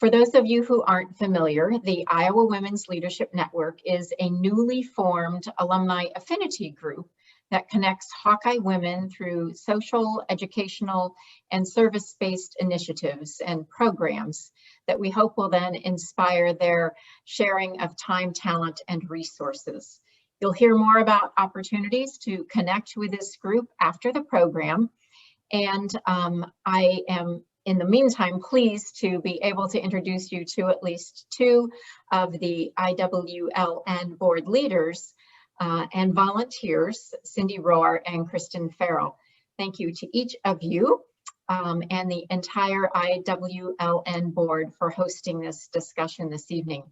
For those of you who aren't familiar, the Iowa Women's Leadership Network is a newly formed alumni affinity group that connects Hawkeye women through social, educational, and service-based initiatives and programs that we hope will then inspire their sharing of time, talent, and resources. You'll hear more about opportunities to connect with this group after the program. And I am, in the meantime, pleased to be able to introduce you to at least two of the IWLN board leaders and volunteers, Cindy Rohr and Kristen Farrell. Thank you to each of you and the entire IWLN board for hosting this discussion this evening.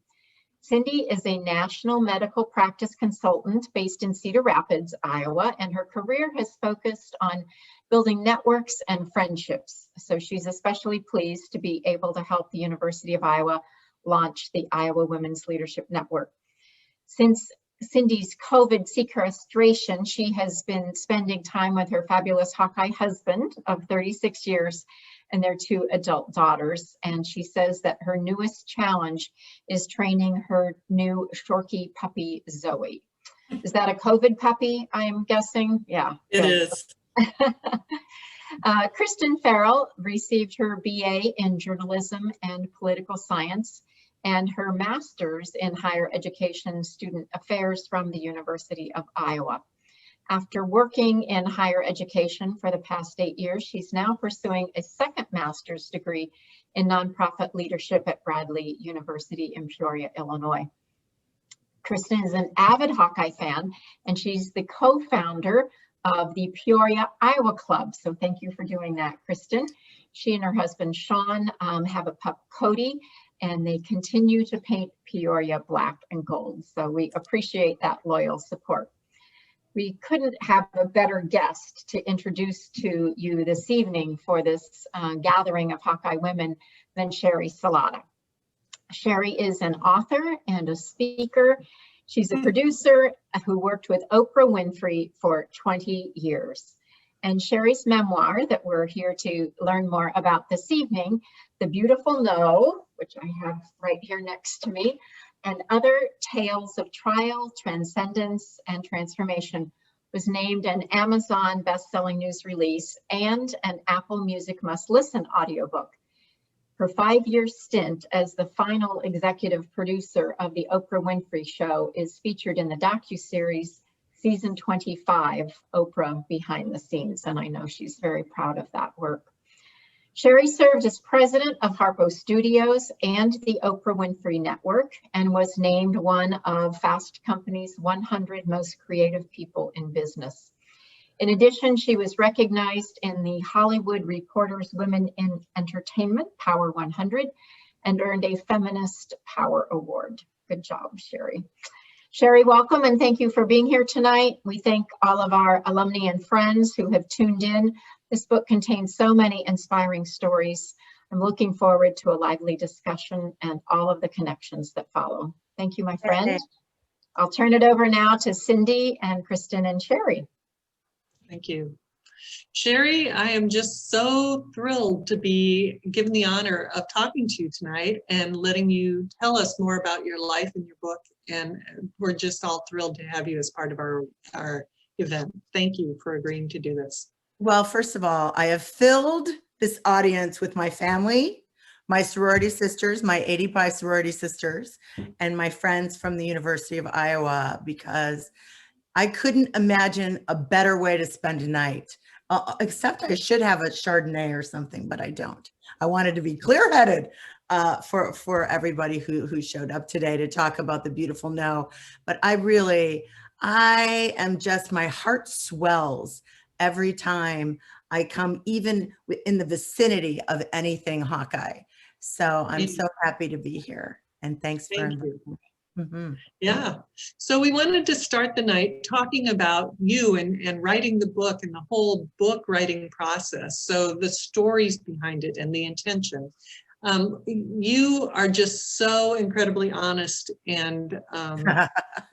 Cindy is a national medical practice consultant based in Cedar Rapids, Iowa, and her career has focused on building networks and friendships. So she's especially pleased to be able to help the University of Iowa launch the Iowa Women's Leadership Network. Since Cindy's COVID sequestration, she has been spending time with her fabulous Hawkeye husband of 36 years and their two adult daughters. And she says that her newest challenge is training her new Shorky puppy, Zoe. Is that a COVID puppy, I'm guessing? Yeah. It is. Kristen Farrell received her BA in journalism and political science and her master's in higher education student affairs from the University of Iowa. After working in higher education for the past 8 years, she's now pursuing a second master's degree in nonprofit leadership at Bradley University in Peoria, Illinois. Kristen is an avid Hawkeye fan, and she's the co-founder of the Peoria Iowa Club. So thank you for doing that, Kristen. She and her husband, Sean, have a pup, Cody, and they continue to paint Peoria black and gold. So we appreciate that loyal support. We couldn't have a better guest to introduce to you this evening for this gathering of Hawkeye women than Sheri Salata. Sheri is an author and a speaker. She's a producer who worked with Oprah Winfrey for 20 years. And Sheri's memoir that we're here to learn more about this evening, The Beautiful No, which I have right here next to me, and Other Tales of Trial, Transcendence, and Transformation, was named an Amazon best-selling news release and an Apple Music must-listen audiobook. Her 5-year stint as the final executive producer of the Oprah Winfrey Show is featured in the docuseries Season 25, Oprah Behind the Scenes, and I know she's very proud of that work. Sheri served as president of Harpo Studios and the Oprah Winfrey Network and was named one of Fast Company's 100 most creative people in business. In addition, she was recognized in the Hollywood Reporter's Women in Entertainment Power 100 and earned a Feminist Power Award. Good job, Sheri. Sheri, welcome and thank you for being here tonight. We thank all of our alumni and friends who have tuned in. This book contains so many inspiring stories. I'm looking forward to a lively discussion and all of the connections that follow. Thank you, my friend. I'll turn it over now to Cindy and Kristen and Sheri. Thank you. Sheri, I am just so thrilled to be given the honor of talking to you tonight and letting you tell us more about your life and your book. And we're just all thrilled to have you as part of our event. Thank you for agreeing to do this. Well, first of all, I have filled this audience with my family, my sorority sisters, my 85 sorority sisters, and my friends from the University of Iowa, because I couldn't imagine a better way to spend a night, except I should have a Chardonnay or something, but I don't. I wanted to be clear-headed for everybody who showed up today to talk about The Beautiful No. But I am just, my heart swells every time I come even in the vicinity of anything Hawkeye. So I'm so happy to be here. And thanks for inviting me. Mm-hmm. Yeah. So we wanted to start the night talking about you and writing the book and the whole book writing process. So the stories behind it and the intention. You are just so incredibly honest and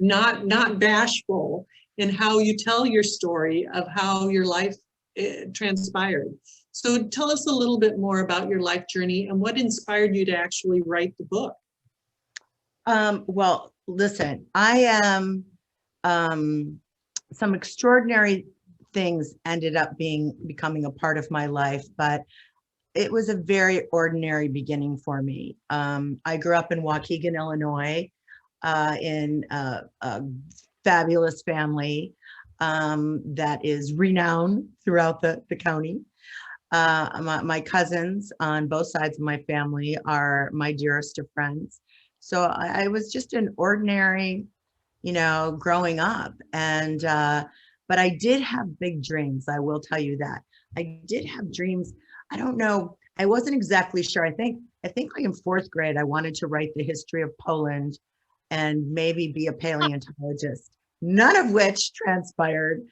not bashful in how you tell your story of how your life transpired. So tell us a little bit more about your life journey and what inspired you to actually write the book. Well, listen, I am, some extraordinary things ended up becoming a part of my life, but it was a very ordinary beginning for me. I grew up in Waukegan, Illinois, in a fabulous family that is renowned throughout the county. My cousins on both sides of my family are my dearest of friends. So I was just an ordinary, growing up. And, but I did have big dreams. I will tell you that. I did have dreams. I don't know. I wasn't exactly sure. I think like in fourth grade, I wanted to write the history of Poland and maybe be a paleontologist, none of which transpired.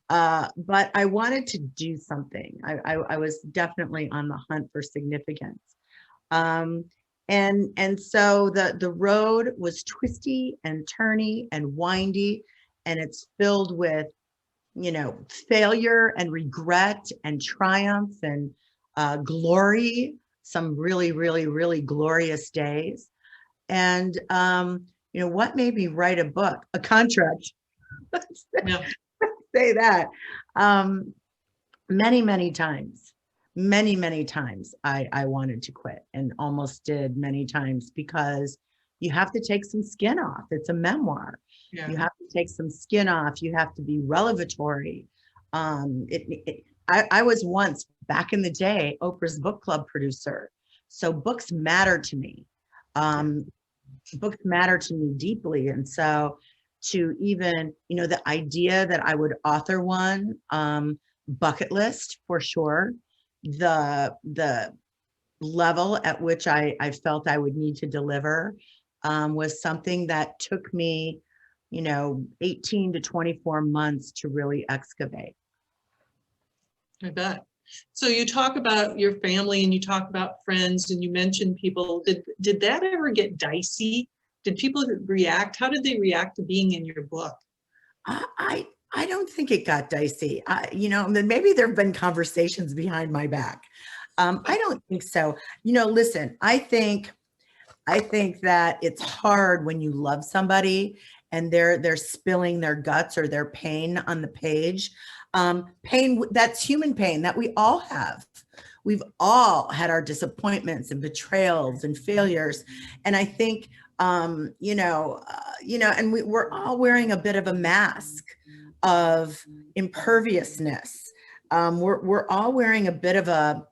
But I wanted to do something. I was definitely on the hunt for significance. And so the road was twisty and turny and windy, and it's filled with, failure and regret and triumph and glory, some really, really, really glorious days. And, what made me write a book, a contract, Yeah. say that, many, many times, many times I wanted to quit, and almost did many times, because you have to take some skin off. It's a memoir. Yeah. You have to take some skin off. You have to be revelatory. I was once, back in the day, Oprah's book club producer. So books matter to me. Books matter to me deeply. And so to even, the idea that I would author one, bucket list for sure, the level at which I felt I would need to deliver was something that took me, 18 to 24 months to really excavate. I bet. So you talk about your family and you talk about friends and you mentioned people. Did that ever get dicey? Did people react? How did they react to being in your book? I don't think it got dicey. Maybe there have been conversations behind my back. I don't think so. Listen, I think that it's hard when you love somebody and they're spilling their guts or their pain on the page. Pain, that's human pain that we all have. We've all had our disappointments and betrayals and failures. And I think, and we're all wearing a bit of a mask of imperviousness. We're all wearing a bit of a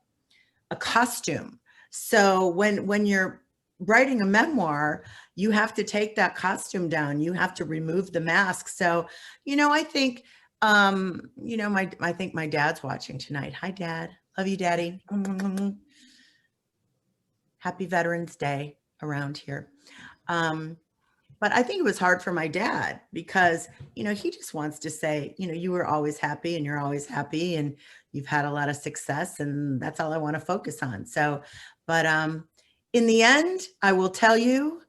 costume. So when you're writing a memoir, you have to take that costume down. You have to remove the mask. So, I think, I think my dad's watching tonight. Hi, Dad. Love you, Daddy. Happy Veterans Day around here. But I think it was hard for my dad because, he just wants to say, you were always happy and you're always happy and you've had a lot of success and that's all I want to focus on. So, but in the end, I will tell you,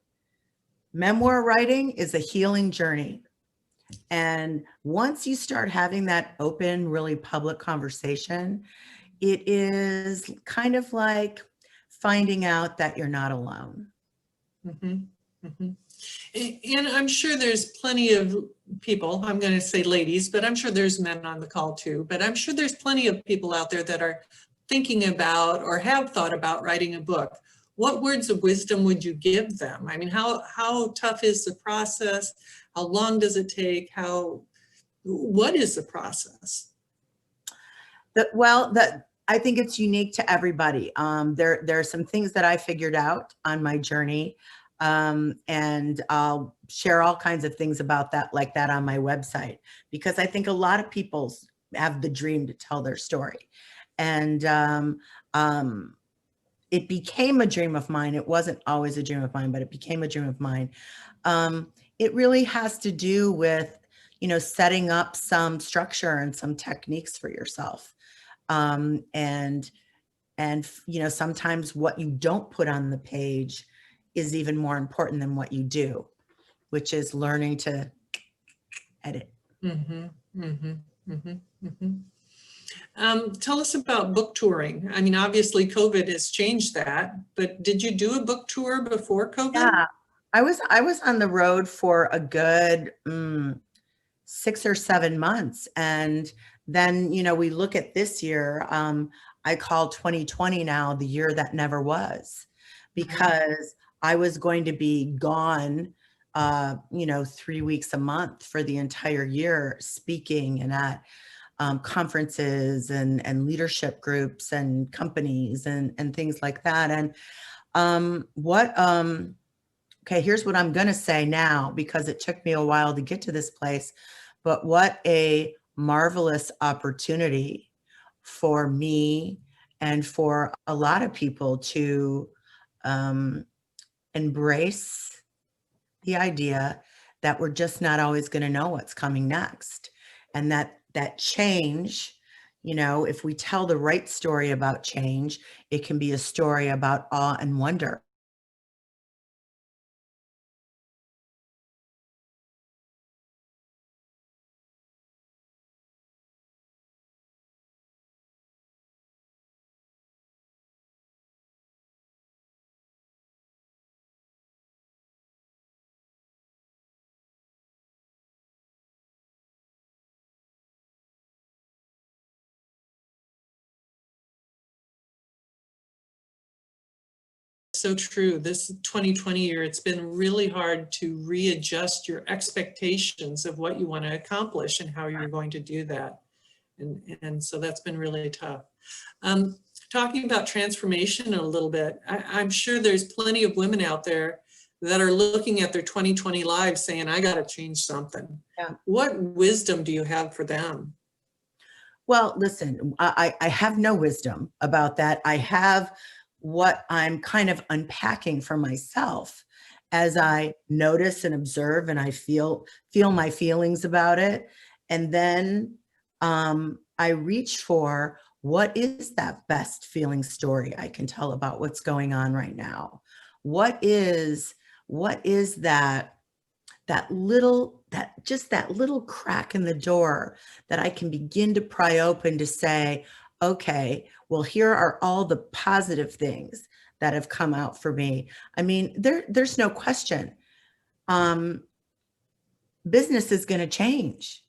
memoir writing is a healing journey. And once you start having that open, really public conversation, it is kind of like finding out that you're not alone. Mm-hmm. Mm-hmm. And I'm sure there's plenty of people, I'm going to say ladies, but I'm sure there's men on the call too, but I'm sure there's plenty of people out there that are thinking about or have thought about writing a book. What words of wisdom would you give them? I mean, how tough is the process? How long does it take? What is the process? I think it's unique to everybody. There are some things that I figured out on my journey. And I'll share all kinds of things about that, like that, on my website, because I think a lot of people have the dream to tell their story. And it became a dream of mine. It wasn't always a dream of mine, but it became a dream of mine. It really has to do with, setting up some structure and some techniques for yourself. And sometimes what you don't put on the page is even more important than what you do, which is learning to edit. Mm-hmm, mm-hmm, mm-hmm, mm-hmm. Tell us about book touring. I mean, obviously COVID has changed that, but did you do a book tour before COVID? Yeah, I was on the road for a good 6 or 7 months. And then, we look at this year, I call 2020 now the year that never was, because I was going to be gone, 3 weeks a month for the entire year, speaking and at conferences and leadership groups and companies and things like that. And okay, here's what I'm going to say now, because it took me a while to get to this place, but what a marvelous opportunity for me and for a lot of people to embrace the idea that we're just not always going to know what's coming next. And that change, if we tell the right story about change, it can be a story about awe and wonder. So true. This 2020 year, it's been really hard to readjust your expectations of what you want to accomplish and how you're going to do that. And so that's been really tough. Talking about transformation a little bit, I'm sure there's plenty of women out there that are looking at their 2020 lives saying, I got to change something. Yeah. What wisdom do you have for them? Well, listen, I have no wisdom about that. I have what I'm kind of unpacking for myself as I notice and observe, and I feel my feelings about it. And then I reach for, what is that best feeling story I can tell about what's going on right now? What is that little crack in the door that I can begin to pry open to say, okay, well, here are all the positive things that have come out for me. I mean, there's no question. Business is going to change.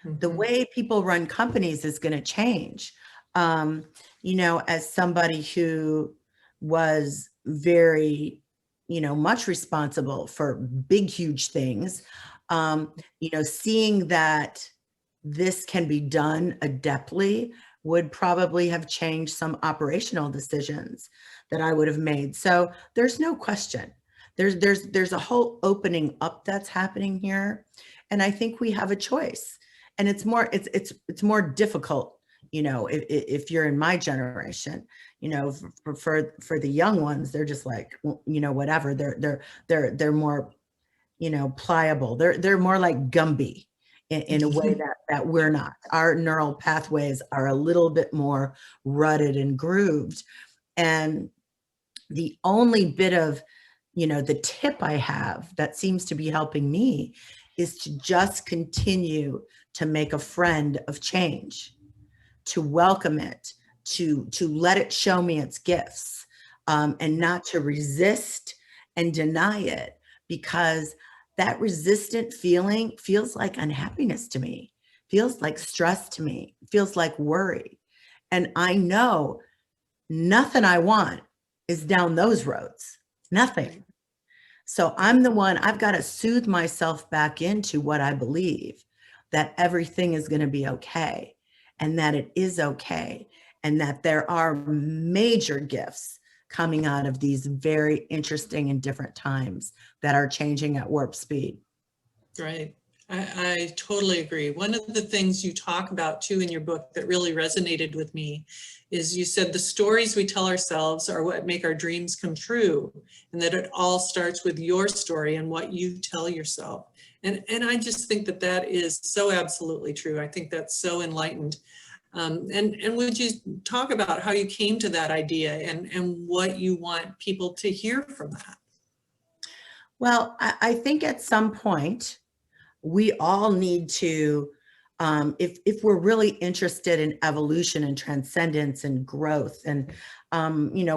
The way people run companies is going to change. As somebody who was very, much responsible for big, huge things, seeing that this can be done adeptly would probably have changed some operational decisions that I would have made. So there's no question. There's a whole opening up that's happening here. And I think we have a choice. And it's more difficult, if you're in my generation, for the young ones, they're just like, whatever. They're more, pliable. They're more like Gumby in a way that we're not. Our neural pathways are a little bit more rutted and grooved. And the only bit of, the tip I have that seems to be helping me is to just continue to make a friend of change, to welcome it, to let it show me its gifts, and not to resist and deny it, because that resistant feeling feels like unhappiness to me, feels like stress to me, feels like worry. And I know nothing I want is down those roads, nothing. So I've got to soothe myself back into what I believe, that everything is going to be okay, and that it is okay, and that there are major gifts coming out of these very interesting and different times that are changing at warp speed. Right. I totally agree. One of the things you talk about too in your book that really resonated with me is you said the stories we tell ourselves are what make our dreams come true, and that it all starts with your story and what you tell yourself. And I just think that is so absolutely true. I think that's so enlightened. And would you talk about how you came to that idea and what you want people to hear from that? Well, I think at some point we all need to if we're really interested in evolution and transcendence and growth and,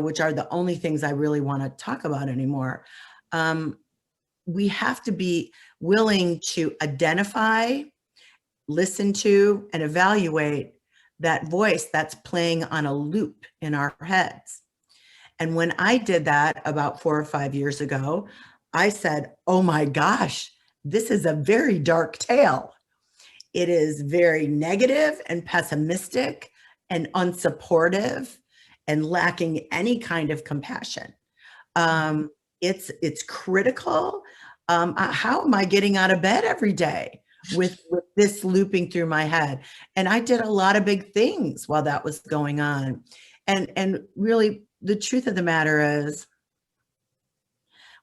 which are the only things I really want to talk about anymore, we have to be willing to identify, listen to, and evaluate that voice that's playing on a loop in our heads. And when I did that about 4 or 5 years ago, I said, oh my gosh, this is a very dark tale. It is very negative and pessimistic and unsupportive and lacking any kind of compassion. It's critical. How am I getting out of bed every day with this looping through my head? And I did a lot of big things while that was going on. And really, the truth of the matter is,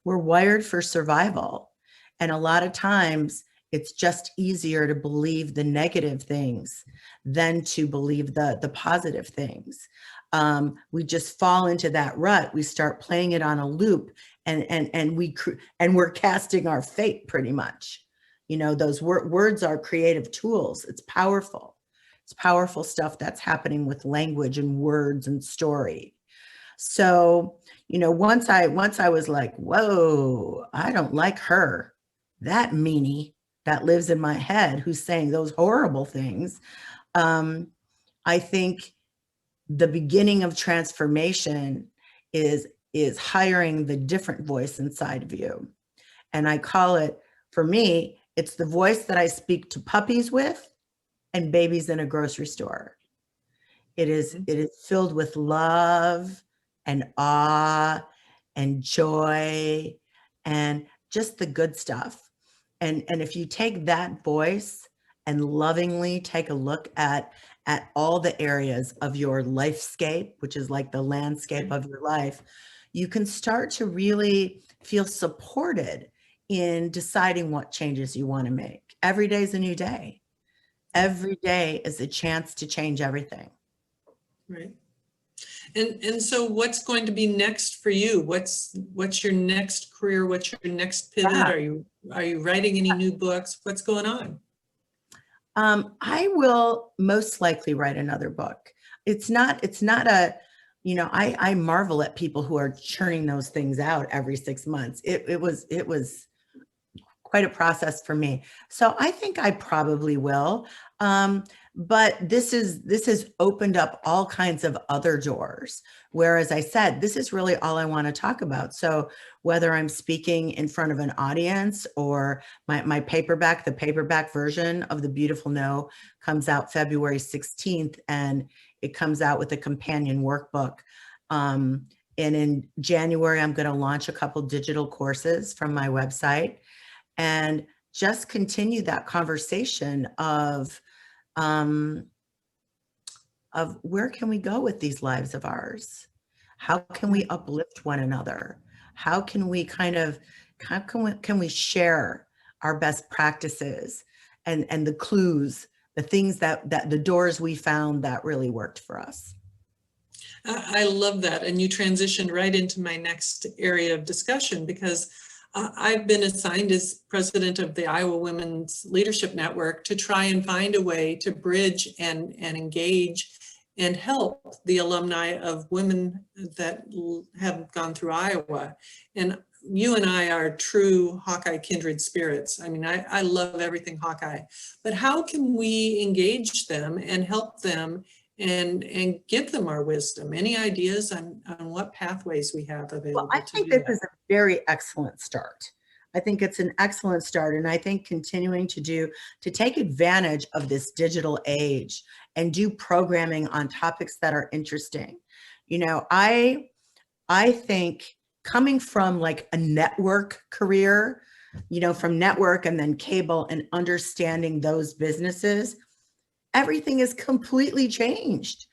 we're wired for survival. And a lot of times it's just easier to believe the negative things than to believe the positive things. We just fall into that rut. We start playing it on a loop, and we're casting our fate pretty much. Those words are creative tools. It's powerful. It's powerful stuff that's happening with language and words and story. So, once I was like, whoa, I don't like her, that meanie that lives in my head who's saying those horrible things. I think the beginning of transformation is hiring the different voice inside of you. And I call it, for me, it's the voice that I speak to puppies with and babies in a grocery store. It is filled with love and awe and joy and just the good stuff. And if you take that voice and lovingly take a look at all the areas of your lifescape, which is like the landscape of your life, you can start to really feel supported in deciding what changes you want to make. Every day is a new day. Every day is a chance to change everything. Right. And so what's going to be next for you? What's your next career? What's your next pivot? Yeah. Are you writing any new books? What's going on? I will most likely write another book. It's not a, I marvel at people who are churning those things out every 6 months. It was quite a process for me. So I think I probably will. But this has opened up all kinds of other doors. Whereas I said, this is really all I want to talk about. So whether I'm speaking in front of an audience or my paperback, the paperback version of The Beautiful No comes out February 16th, and it comes out with a companion workbook. And in January, I'm going to launch a couple digital courses from my website and just continue that conversation of where can we go with these lives of ours? How can we uplift one another? How can we can we share our best practices and the clues, the things that the doors we found that really worked for us? I love that. And you transitioned right into my next area of discussion, because I've been assigned as president of the Iowa Women's Leadership Network to try and find a way to bridge and engage and help the alumni of women that have gone through Iowa. And you and I are true Hawkeye kindred spirits. I mean, I love everything Hawkeye, but how can we engage them and help them and give them our wisdom? Any ideas on what pathways we have available? Well, I think this is a very excellent start. I think it's an excellent start. And I think continuing to take advantage of this digital age and do programming on topics that are interesting. I think coming from like a network career, from network and then cable and understanding those businesses, everything is completely changed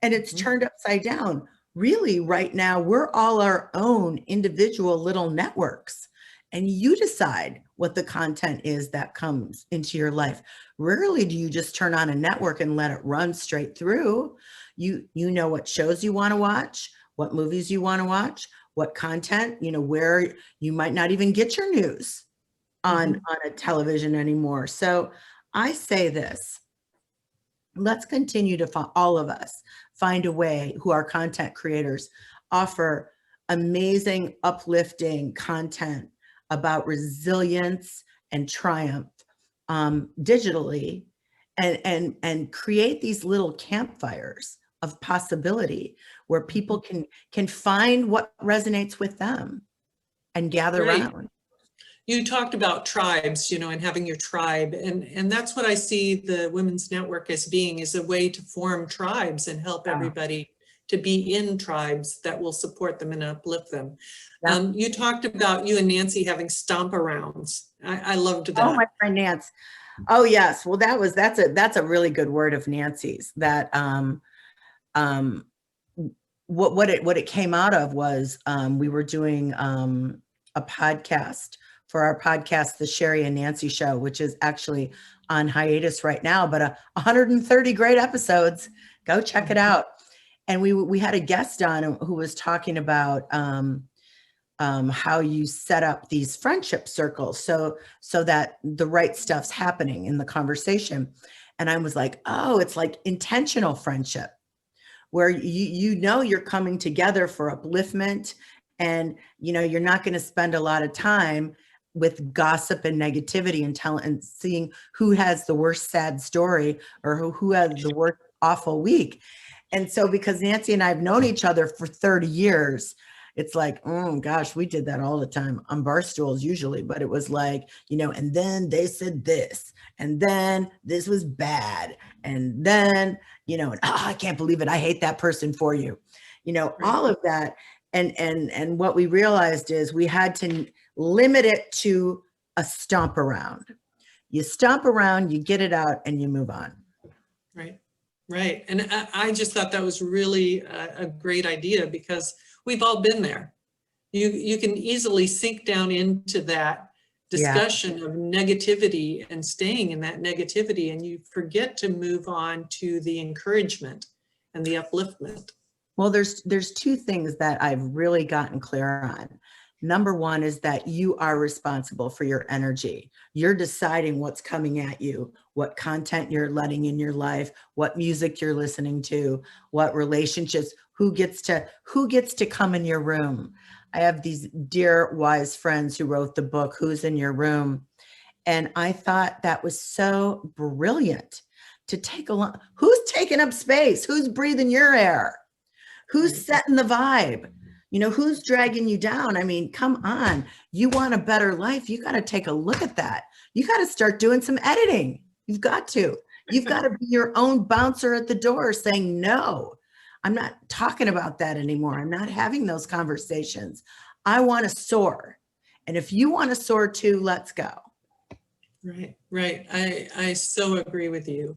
and it's turned upside down. Really, right now, we're all our own individual little networks, and you decide what the content is that comes into your life. Rarely do you just turn on a network and let it run straight through. You know what shows you want to watch, what movies you want to watch, what content, where you might not even get your news on a television anymore. So I say this, let's continue to all of us find a way, who are content creators, offer amazing, uplifting content about resilience and triumph digitally, and create these little campfires of possibility where people can find what resonates with them and gather Right. around. You talked about tribes, you know, and having your tribe, and that's what I see the Women's Network as being, is a way to form tribes and help everybody to be in tribes that will support them and uplift them. Yeah. You talked about you and Nancy having stomp arounds. I loved that. Oh, my friend Nance. Oh yes. Well, that's a really good word of Nancy's. That what it came out of was we were doing a podcast for our podcast, the Sheri and Nancy Show, which is actually on hiatus right now, but 130 great episodes. Go check it out. And we had a guest on who was talking about how you set up these friendship circles so that the right stuff's happening in the conversation. And I was like, oh, it's like intentional friendship, where you know you're coming together for upliftment, and you know you're not going to spend a lot of time with gossip and negativity and seeing who has the worst sad story or who has the worst awful week. And so, because Nancy and I have known each other for 30 years, it's like, oh gosh, we did that all the time on bar stools usually, but it was like, you know, and then they said this, and then this was bad, and then, you know, and, oh, I can't believe it, I hate that person for you, you know, all of that. And what we realized is we had to limit it to a stomp around. You stomp around, you get it out, and you move on. Right, right. And I just thought that was really a great idea, because we've all been there. You can easily sink down into that discussion of negativity and staying in that negativity, and you forget to move on to the encouragement and the upliftment. Well, there's two things that I've really gotten clear on. Number one is that you are responsible for your energy. You're deciding what's coming at you, what content you're letting in your life, what music you're listening to, what relationships, who gets to come in your room. I have these dear wise friends who wrote the book, Who's in Your Room? And I thought that was so brilliant to take along. Who's taking up space? Who's breathing your air? Who's setting the vibe? You know, who's dragging you down? I mean, come on. You want a better life. You got to take a look at that. You got to start doing some editing. You've got to. You've got to be your own bouncer at the door saying, no, I'm not talking about that anymore. I'm not having those conversations. I want to soar. And if you want to soar too, let's go. Right, right. I so agree with you.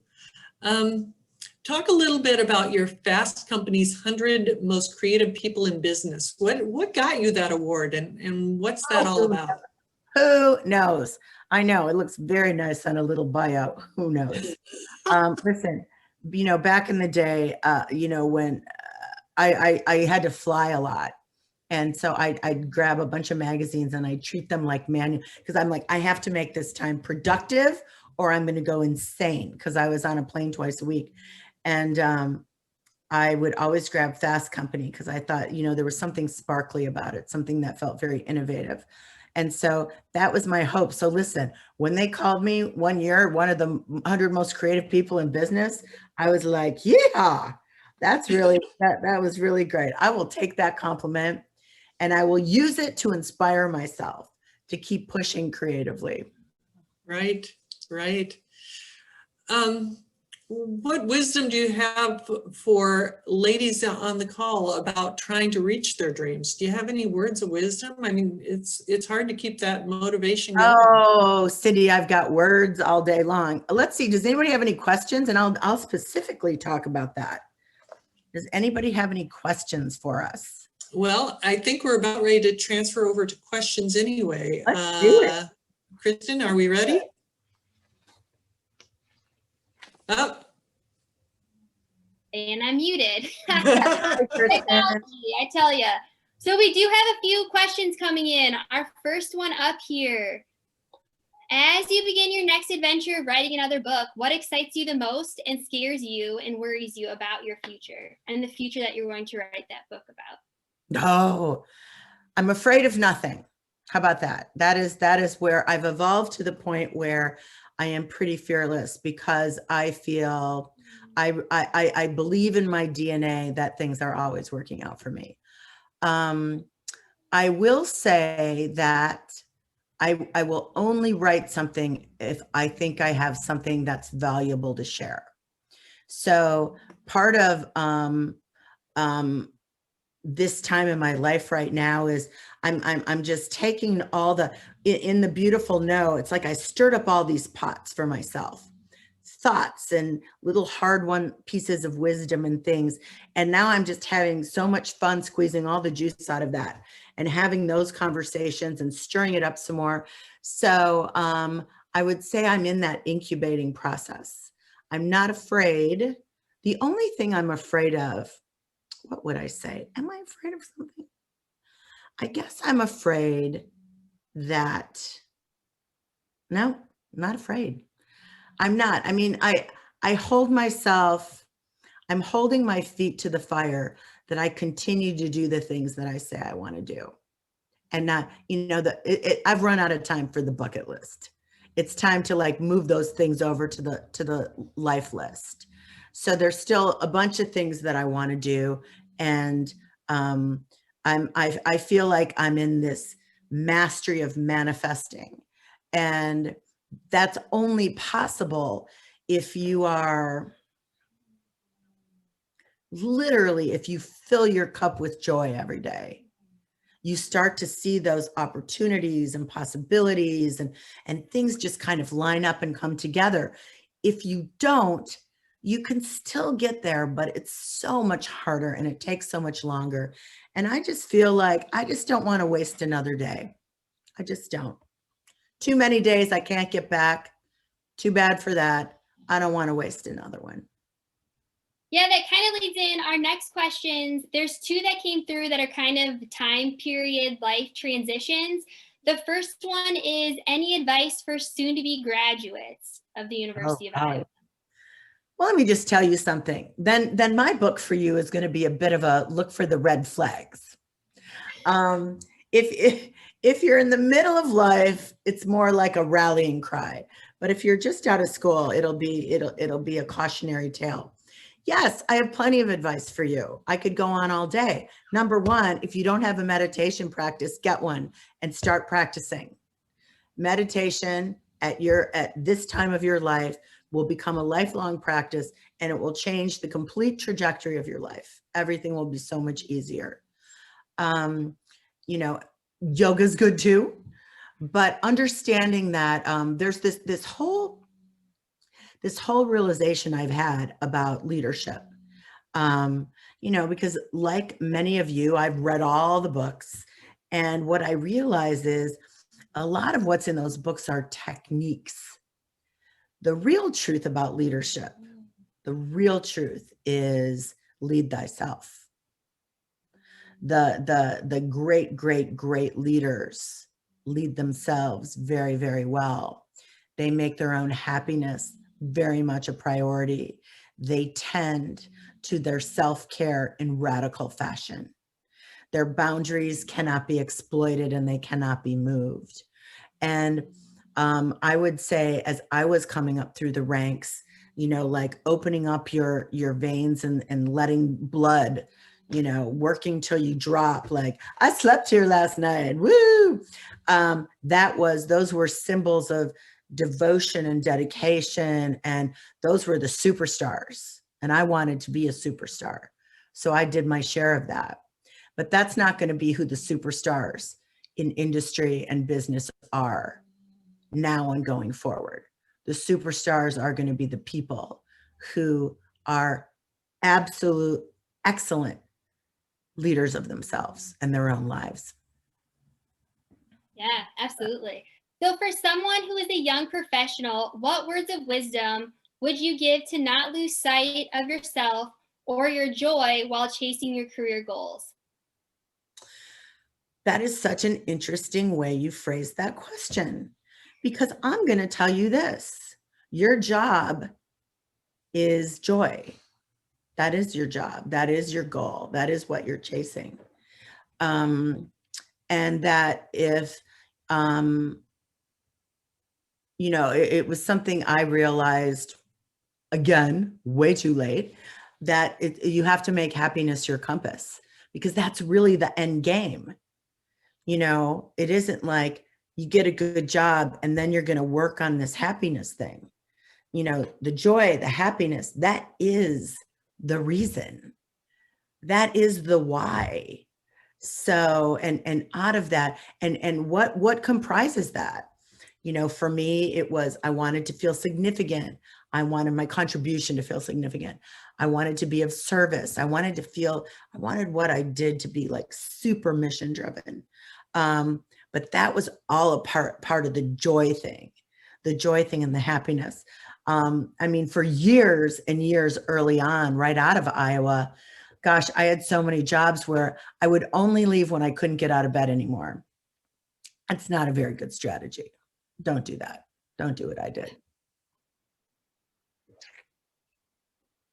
Talk a little bit about your Fast Company's 100 Most Creative People in Business. What got you that award, and what's that all about? Who knows? I know it looks very nice on a little bio. Who knows? Listen, you know, back in the day, you know, when I had to fly a lot. And so I'd grab a bunch of magazines and I treat them like manual, because I'm like, I have to make this time productive or I'm going to go insane, because I was on a plane twice a week. And I would always grab Fast Company because I thought, you know, there was something sparkly about it, something that felt very innovative. And so that was my hope. So listen, when they called me one year, one of the 100 most creative people in business, I was like, yeah, that's really, that was really great. I will take that compliment and I will use it to inspire myself to keep pushing creatively. Right, right. What wisdom do you have for ladies on the call about trying to reach their dreams? Do you have any words of wisdom? I mean, it's hard to keep that motivation going. Oh, Cindy, I've got words all day long. Let's see, does anybody have any questions? And I'll specifically talk about that. Does anybody have any questions for us? Well, I think we're about ready to transfer over to questions anyway. Let's do it. Kristen, are we ready? Oh. And I'm muted. Technology, I tell you. So we do have a few questions coming in. Our first one up here. As you begin your next adventure of writing another book, what excites you the most and scares you and worries you about your future and the future that you're going to write that book about? No, I'm afraid of nothing. How about that? That is where I've evolved to the point where I am pretty fearless, because I feel I believe in my DNA that things are always working out for me. I will say that I will only write something if I think I have something that's valuable to share. So part of this time in my life right now is I'm just taking all the, in the beautiful no, it's like I stirred up all these pots for myself, thoughts and little hard one pieces of wisdom and things. And now I'm just having so much fun squeezing all the juice out of that and having those conversations and stirring it up some more. So I would say I'm in that incubating process. I'm not afraid. The only thing I'm afraid of, what would I say? Am I afraid of something? I guess I'm afraid that, no, I'm not afraid. I'm not. I mean, I hold myself, I'm holding my feet to the fire that I continue to do the things that I say I want to do. And not, you know, I've run out of time for the bucket list. It's time to like move those things over to the life list. So there's still a bunch of things that I want to do. And I feel like I'm in this mastery of manifesting. And that's only possible if you are literally, if you fill your cup with joy every day. You start to see those opportunities and possibilities and things just kind of line up and come together. If you don't, you can still get there, but it's so much harder and it takes so much longer. And I just feel like I just don't want to waste another day. I just don't. Too many days I can't get back. Too bad for that. I don't want to waste another one. Yeah, that kind of leads in our next questions. There's two that came through that are kind of time period life transitions. The first one is, any advice for soon-to-be graduates of the University of Iowa? Well, let me just tell you something. Then my book for you is going to be a bit of a look for the red flags. If you're in the middle of life, it's more like a rallying cry. But if you're just out of school, it'll be a cautionary tale. Yes, I have plenty of advice for you. I could go on all day. Number one, if you don't have a meditation practice, get one and start practicing. Meditation at this time of your life will become a lifelong practice, and it will change the complete trajectory of your life. Everything will be so much easier. You know, yoga is good too, but understanding that there's this whole realization I've had about leadership. You know, because like many of you, I've read all the books, and what I realize is a lot of what's in those books are techniques. The real truth about leadership, the real truth is lead thyself. The great leaders lead themselves very, very well. They make their own happiness very much a priority. They tend to their self-care in radical fashion. Their boundaries cannot be exploited and they cannot be moved. And I would say, as I was coming up through the ranks, you know, like opening up your veins and letting blood, you know, working till you drop, like, I slept here last night, woo! Those were symbols of devotion and dedication, and those were the superstars, and I wanted to be a superstar, so I did my share of that. But that's not going to be who the superstars in industry and business are now and going forward. The superstars are going to be the people who are absolute excellent leaders of themselves and their own lives. Yeah, absolutely. So for someone who is a young professional, what words of wisdom would you give to not lose sight of yourself or your joy while chasing your career goals? That is such an interesting way you phrased that question, Because I'm going to tell you this, your job is joy. That is your job. That is your goal. That is what you're chasing. And that if, you know, it was something I realized, again, way too late, that you have to make happiness your compass, because that's really the end game. You know, it isn't like you get a good job and then you're going to work on this happiness thing. You know, the joy, the happiness, that is the reason. That is the why. So, and out of that, and what comprises that? You know, for me, it was, I wanted to feel significant. I wanted my contribution to feel significant. I wanted to be of service. I wanted what I did to be like super mission driven. But that was all a part of the joy thing and the happiness. I mean, for years and years early on, right out of Iowa, gosh, I had so many jobs where I would only leave when I couldn't get out of bed anymore. That's not a very good strategy. Don't do that. Don't do what I did.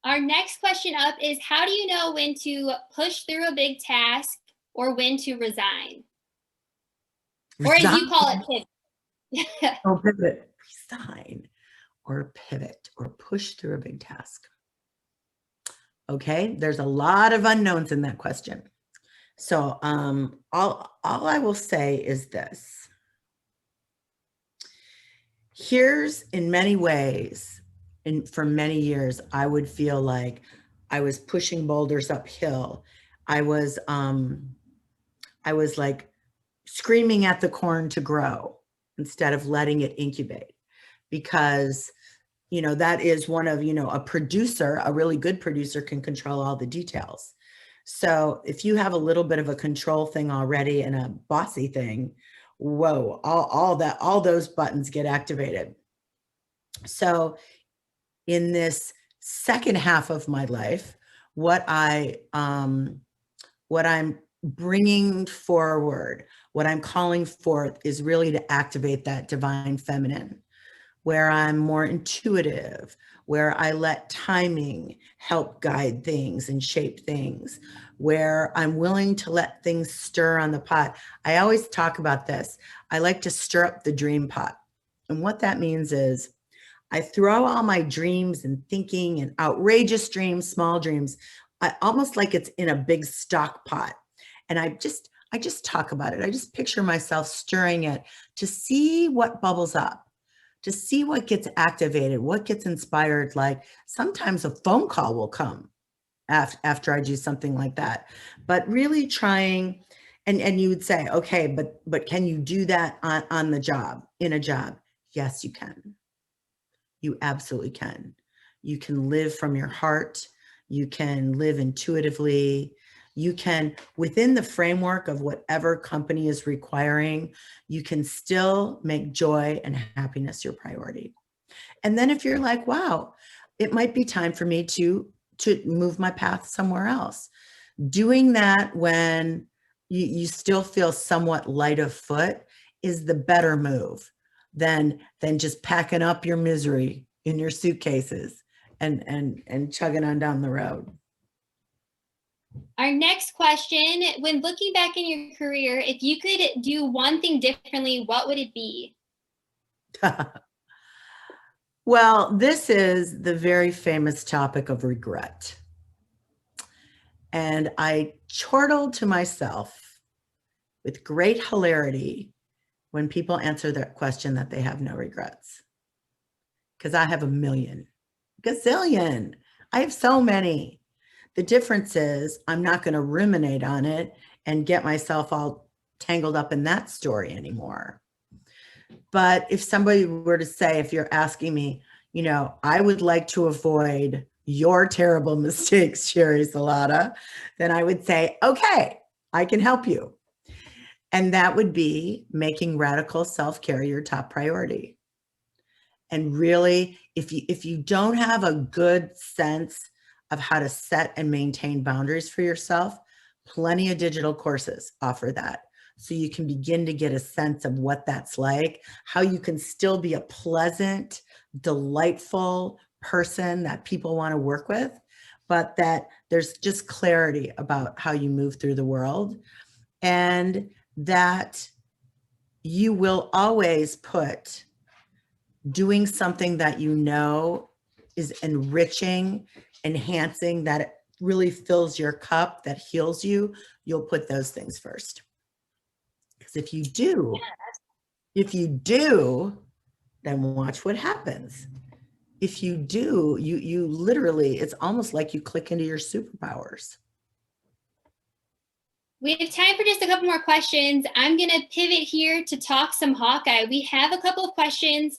Our next question up is, how do you know when to push through a big task or when to resign? Or as you call it, pivot. Or pivot. Resign or pivot or push through a big task. Okay, there's a lot of unknowns in that question. So all I will say is this. Here's, in many ways, and for many years, I would feel like I was pushing boulders uphill. I was like screaming at the corn to grow instead of letting it incubate, because, you know, that is one of, you know, a producer, a really good producer can control all the details. So if you have a little bit of a control thing already and a bossy thing, whoa, all those buttons get activated. So in this second half of my life, what I'm bringing forward, what I'm calling forth, is really to activate that divine feminine, where I'm more intuitive, where I let timing help guide things and shape things, where I'm willing to let things stir on the pot. I always talk about this. I like to stir up the dream pot. And what that means is I throw all my dreams and thinking and outrageous dreams, small dreams, almost like it's in a big stock pot. And I just talk about it. I just picture myself stirring it to see what bubbles up, to see what gets activated, what gets inspired. Like sometimes a phone call will come after I do something like that, but really trying, and you would say, okay, but can you do that on the job, in a job? Yes, you can. You absolutely can. You can live from your heart. You can live intuitively. You can, within the framework of whatever company is requiring, you can still make joy and happiness your priority. And then if you're like, wow, it might be time for me to move my path somewhere else, doing that when you still feel somewhat light of foot is the better move than just packing up your misery in your suitcases and chugging on down the road. Our next question, when looking back in your career, if you could do one thing differently, what would it be? Well, this is the very famous topic of regret. And I chortled to myself with great hilarity when people answer that question that they have no regrets. Because I have a million, gazillion. I have so many. The difference is I'm not going to ruminate on it and get myself all tangled up in that story anymore. But if somebody were to say, if you're asking me, you know, I would like to avoid your terrible mistakes, Sheri Salata, then I would say, okay, I can help you. And that would be making radical self-care your top priority. And really, if you don't have a good sense of how to set and maintain boundaries for yourself, plenty of digital courses offer that. so you can begin to get a sense of what that's like, how you can still be a pleasant, delightful person that people want to work with, but that there's just clarity about how you move through the world, and that you will always put doing something that you know is enriching, enhancing, that it really fills your cup, that heals you, you'll put those things first. Because if you do, then watch what happens. If you do, you literally, it's almost like you click into your superpowers. We have time for just a couple more questions. I'm going to pivot here to talk some Hawkeye. We have a couple of questions.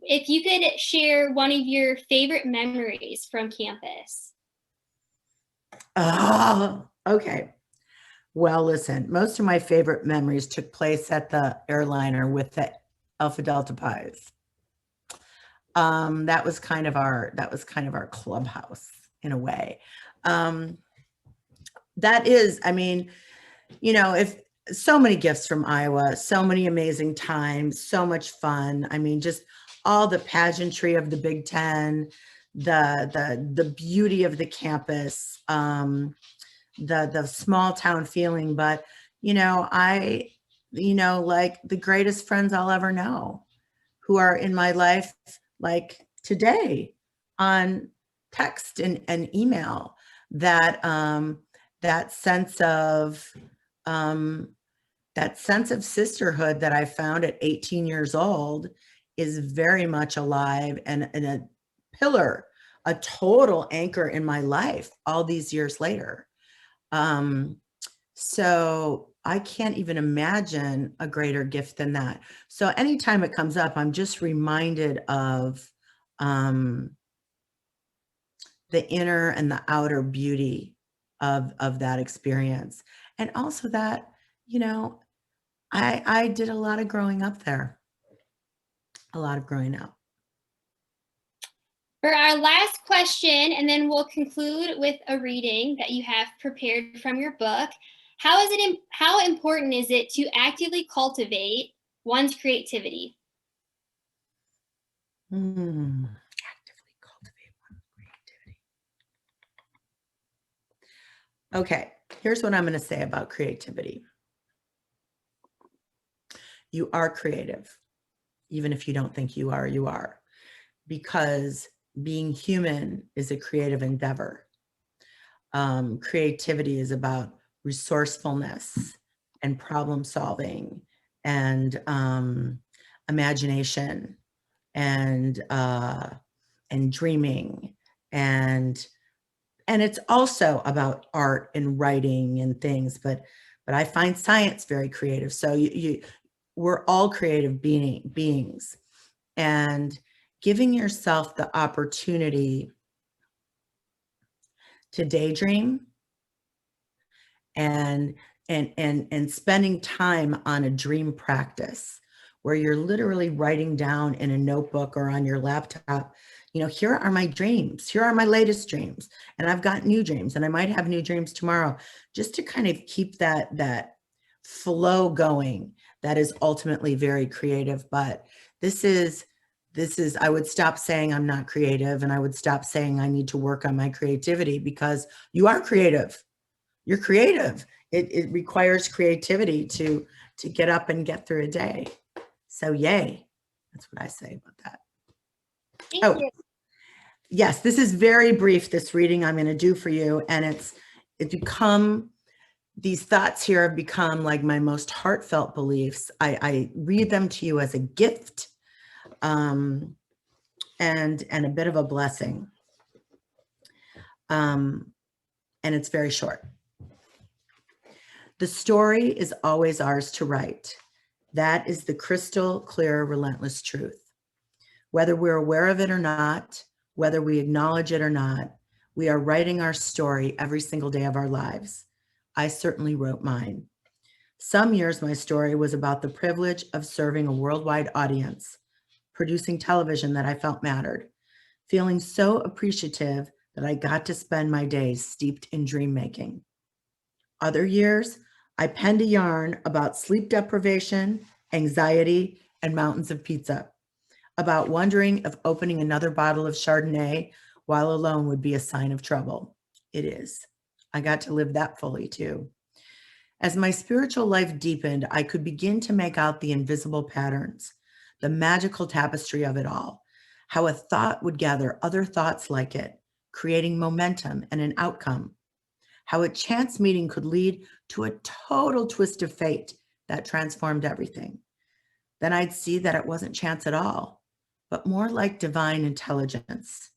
If you could share one of your favorite memories from campus. Oh, okay. Well, listen, most of my favorite memories took place at the airliner with the Alpha Delta Pies. That was kind of our clubhouse in a way. That is, I mean, you know, if so many gifts from Iowa, so many amazing times, so much fun. I mean, just all the pageantry of the Big Ten, the beauty of the campus, the small town feeling. But, you know, like the greatest friends I'll ever know who are in my life, like today on text and email, that sense of sisterhood that I found at 18 years old is very much alive and a pillar, a total anchor in my life all these years later. So I can't even imagine a greater gift than that. So anytime it comes up, I'm just reminded of the inner and the outer beauty of that experience. And also that, you know, I did a lot of growing up there, a lot of growing up. For our last question, and then we'll conclude with a reading that you have prepared from your book. How important is it to actively cultivate one's creativity? Actively cultivate one's creativity. Okay, here's what I'm going to say about creativity. You are creative, even if you don't think you are, because being human is a creative endeavor. Creativity is about resourcefulness and problem solving and imagination and dreaming, and it's also about art and writing and things, but I find science very creative. So we're all creative beings, and giving yourself the opportunity to daydream and spending time on a dream practice where you're literally writing down in a notebook or on your laptop, you know, here are my dreams, here are my latest dreams, and I've got new dreams, and I might have new dreams tomorrow, just to kind of keep that flow going. That is ultimately very creative. But this is, I would stop saying I'm not creative, and I would stop saying I need to work on my creativity, because you are creative. You're creative. It requires creativity to get up and get through a day. So yay. That's what I say about that. Thank you. Yes, this is very brief, this reading I'm going to do for you. And it's become, these thoughts here have become like my most heartfelt beliefs. I read them to you as a gift, and a bit of a blessing. And it's very short. The story is always ours to write. That is the crystal clear, relentless truth. Whether we're aware of it or not, whether we acknowledge it or not, we are writing our story every single day of our lives. I certainly wrote mine. Some years my story was about the privilege of serving a worldwide audience, producing television that I felt mattered, feeling so appreciative that I got to spend my days steeped in dream making. Other years, I penned a yarn about sleep deprivation, anxiety, and mountains of pizza, about wondering if opening another bottle of Chardonnay while alone would be a sign of trouble. It is. I got to live that fully too. As my spiritual life deepened, I could begin to make out the invisible patterns, the magical tapestry of it all, how a thought would gather other thoughts like it, creating momentum and an outcome, how a chance meeting could lead to a total twist of fate that transformed everything. Then I'd see that it wasn't chance at all, but more like divine intelligence,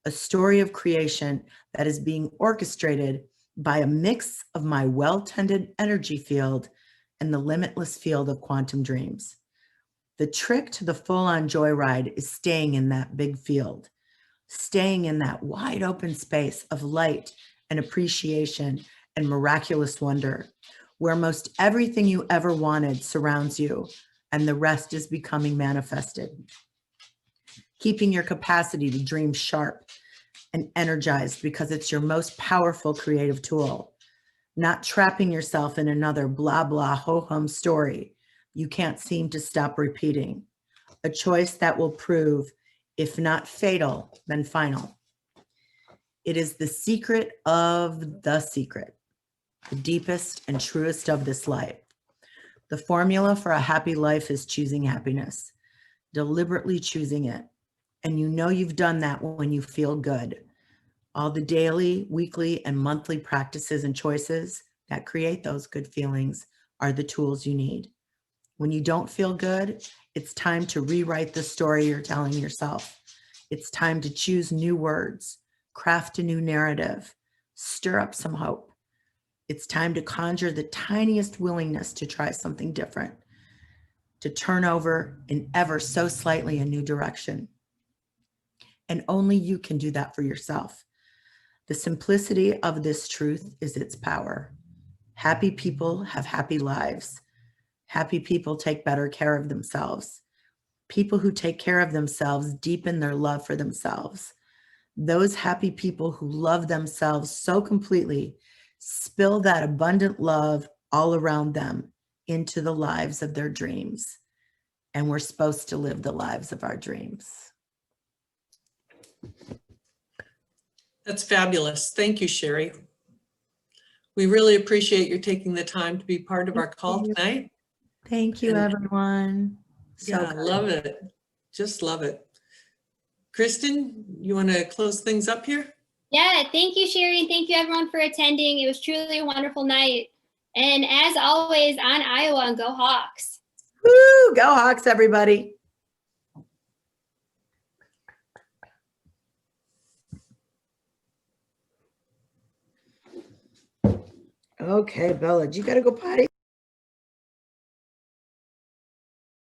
a story of creation that is being orchestrated by a mix of my well-tended energy field and the limitless field of quantum dreams. The trick to the full-on joyride is staying in that big field, staying in that wide open space of light and appreciation and miraculous wonder, where most everything you ever wanted surrounds you and the rest is becoming manifested. Keeping your capacity to dream sharp and energized because it's your most powerful creative tool. Not trapping yourself in another blah, blah, ho-hum story you can't seem to stop repeating. A choice that will prove, if not fatal, then final. It is the secret of the secret, the deepest and truest of this life. The formula for a happy life is choosing happiness, deliberately choosing it. And you know you've done that when you feel good. All the daily, weekly, and monthly practices and choices that create those good feelings are the tools you need. When you don't feel good, it's time to rewrite the story you're telling yourself. It's time to choose new words, craft a new narrative, stir up some hope. It's time to conjure the tiniest willingness to try something different, to turn over in ever so slightly a new direction. And only you can do that for yourself. The simplicity of this truth is its power. Happy people have happy lives. Happy people take better care of themselves. People who take care of themselves deepen their love for themselves. Those happy people who love themselves so completely spill that abundant love all around them into the lives of their dreams. And we're supposed to live the lives of our dreams. That's fabulous. Thank you, Sheri. We really appreciate your taking the time to be part of our call tonight. Thank you, And everyone. So yeah, good. love it. Just love it. Kristen, you want to close things up here? Yeah, thank you, Sheri, and thank you everyone for attending. It was truly a wonderful night. And as always, on Iowa, and go Hawks. Woo, go Hawks, everybody. Okay, Bella, do you got to go potty?